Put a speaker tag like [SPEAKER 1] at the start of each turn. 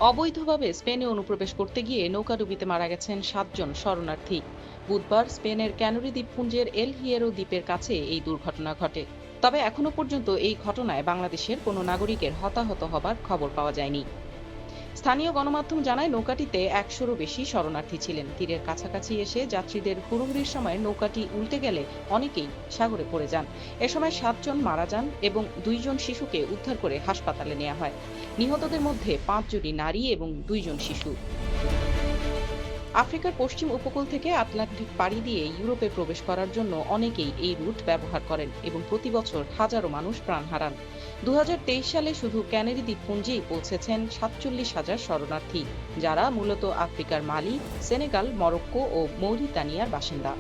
[SPEAKER 1] অবৈধভাবে স্পেনে অনুপ্রবেশ করতে গিয়ে নৌকাডুবিতে মারা গেছেন 7 জন শরণার্থী। বুধবার স্পেনের ক্যানারি দ্বীপপুঞ্জের এল হিয়েরো দ্বীপের কাছে এই দুর্ঘটনা ঘটে। তবে এখনো পর্যন্ত এই ঘটনায় বাংলাদেশের কোনো নাগরিকের হতাহত হবার খবর পাওয়া যায়নি। স্থানীয় গণমাধ্যম জানায় নৌকাটিতে 100-রও বেশি শরণার্থী ছিলেন। তীরের কাছাকাছি এসে যাত্রীদের হুড়োহুড়ির সময় নৌকাটি উল্টে গেলে অনেকেই সাগরে পড়ে যান। এ সময় 7 জন মারা যান এবং 2 জন শিশুকে উদ্ধার করে হাসপাতালে নেওয়া হয়। নিহতদের মধ্যে 5 জনই নারী এবং 2 জন শিশু। আফ্রিকার পশ্চিম উপকূল থেকে আটলান্টিক পাড়ি দিয়ে ইউরোপে প্রবেশ করার জন্য অনেকেই এই রুট ব্যবহার করেন এবং প্রতি বছর হাজারো মানুষ প্রাণ হারান। 2023 সালে শুধু ক্যানারি দ্বীপপুঞ্জেই পৌঁছেছেন 47,000 শরণার্থী, যারা মূলত আফ্রিকার মালি, সেনেগাল, মরক্কো ও মৌরিতানিয়ার বাসিন্দা।